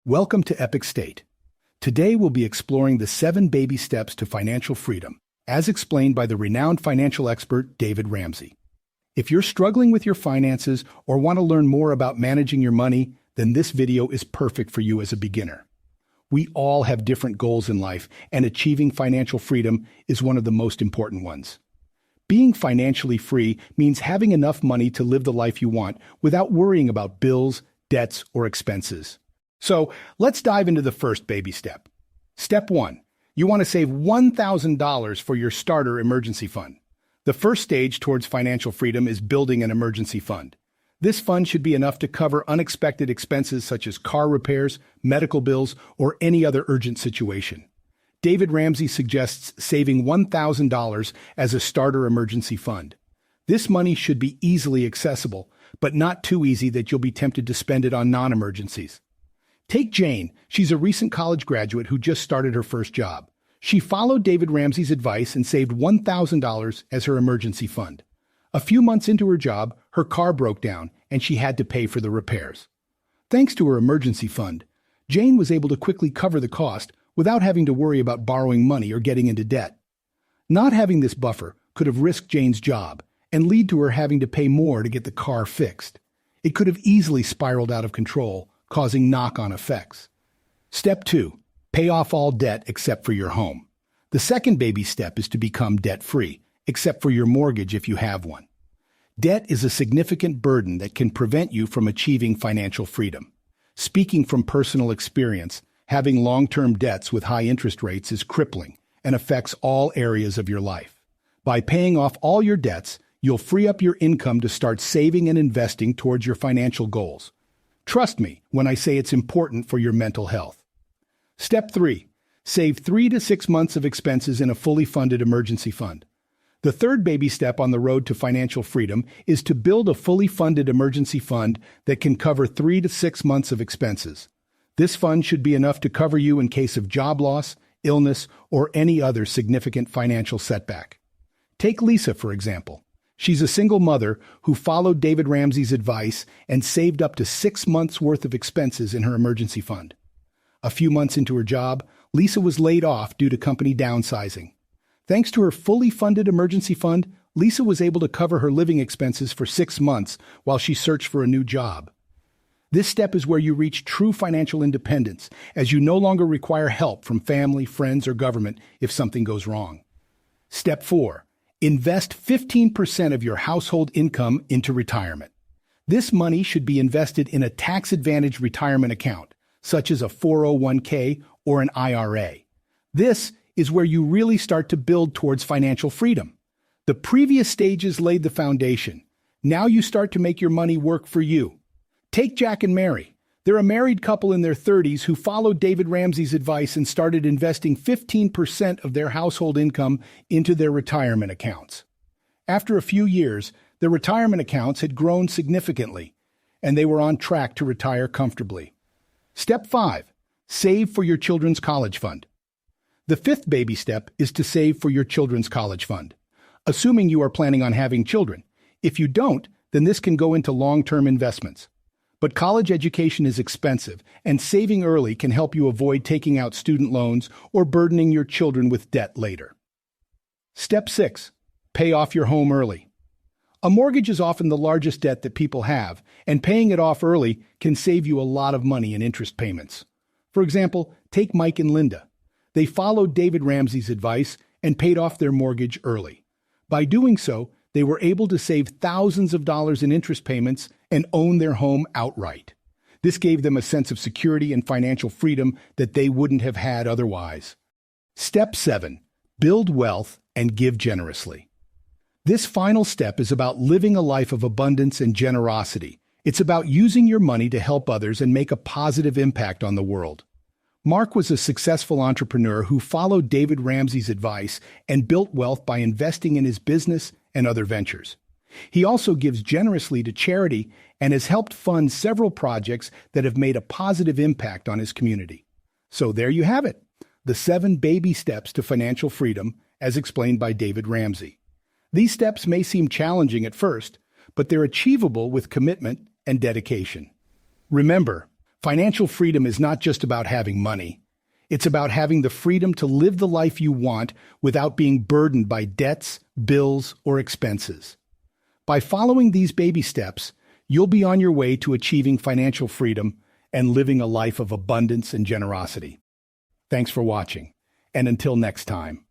Welcome to Epic State. Today we'll be exploring the 7 baby steps to financial freedom, as explained by the renowned financial expert David Ramsey. If you're struggling with your finances or want to learn more about managing your money, then this video is perfect for you as a beginner. We all have different goals in life, and achieving financial freedom is one of the most important ones. Being financially free means having enough money to live the life you want without worrying about bills, debts, or expenses. So let's dive into the first baby step. Step 1. You want to save $1,000 for your starter emergency fund. The first stage towards financial freedom is building an emergency fund. This fund should be enough to cover unexpected expenses such as car repairs, medical bills, or any other urgent situation. David Ramsey suggests saving $1,000 as a starter emergency fund. This money should be easily accessible, but not too easy that you'll be tempted to spend it on non-emergencies. Take Jane. She's a recent college graduate who just started her first job. She followed David Ramsey's advice and saved $1,000 as her emergency fund. A few months into her job, her car broke down and she had to pay for the repairs. Thanks to her emergency fund, Jane was able to quickly cover the cost without having to worry about borrowing money or getting into debt. Not having this buffer could have risked Jane's job and lead to her having to pay more to get the car fixed. It could have easily spiraled out of control, causing knock-on effects. Step 2. Pay off all debt except for your home. The second baby step is to become debt-free, except for your mortgage if you have one. Debt is a significant burden that can prevent you from achieving financial freedom. Speaking from personal experience, having long-term debts with high interest rates is crippling and affects all areas of your life. By paying off all your debts, you'll free up your income to start saving and investing towards your financial goals. Trust me when I say it's important for your mental health. Step 3. Save 3 to 6 months of expenses in a fully funded emergency fund. The third baby step on the road to financial freedom is to build a fully funded emergency fund that can cover 3 to 6 months of expenses. This fund should be enough to cover you in case of job loss, illness, or any other significant financial setback. Take Lisa, for example. She's a single mother who followed David Ramsey's advice and saved up to 6 months' worth of expenses in her emergency fund. A few months into her job, Lisa was laid off due to company downsizing. Thanks to her fully funded emergency fund, Lisa was able to cover her living expenses for 6 months while she searched for a new job. This step is where you reach true financial independence, as you no longer require help from family, friends, or government if something goes wrong. Step 4. Invest 15% of your household income into retirement. This money should be invested in a tax-advantaged retirement account, such as a 401k or an IRA. This is where you really start to build towards financial freedom. The previous stages laid the foundation. Now you start to make your money work for you. Take Jack and Mary. They're a married couple in their 30s who followed David Ramsey's advice and started investing 15% of their household income into their retirement accounts. After a few years, their retirement accounts had grown significantly, and they were on track to retire comfortably. Step 5. Save for your children's college fund. The fifth baby step is to save for your children's college fund, assuming you are planning on having children. If you don't, then this can go into long-term investments. But college education is expensive, and saving early can help you avoid taking out student loans or burdening your children with debt later. Step 6. Pay off your home early. A mortgage is often the largest debt that people have, and paying it off early can save you a lot of money in interest payments. For example, take Mike and Linda. They followed David Ramsey's advice and paid off their mortgage early. By doing so, they were able to save thousands of dollars in interest payments and own their home outright. This gave them a sense of security and financial freedom that they wouldn't have had otherwise. Step 7. Build wealth and give generously. This final step is about living a life of abundance and generosity. It's about using your money to help others and make a positive impact on the world. Mark was a successful entrepreneur who followed David Ramsey's advice and built wealth by investing in his business and other ventures. He also gives generously to charity and has helped fund several projects that have made a positive impact on his community. So there you have it, the 7 baby steps to financial freedom, as explained by David Ramsey. These steps may seem challenging at first, but they're achievable with commitment and dedication. Remember, Financial freedom is not just about having money. It's about having the freedom to live the life you want without being burdened by debts, bills, or expenses. By following these baby steps, you'll be on your way to achieving financial freedom and living a life of abundance and generosity. Thanks for watching, and until next time.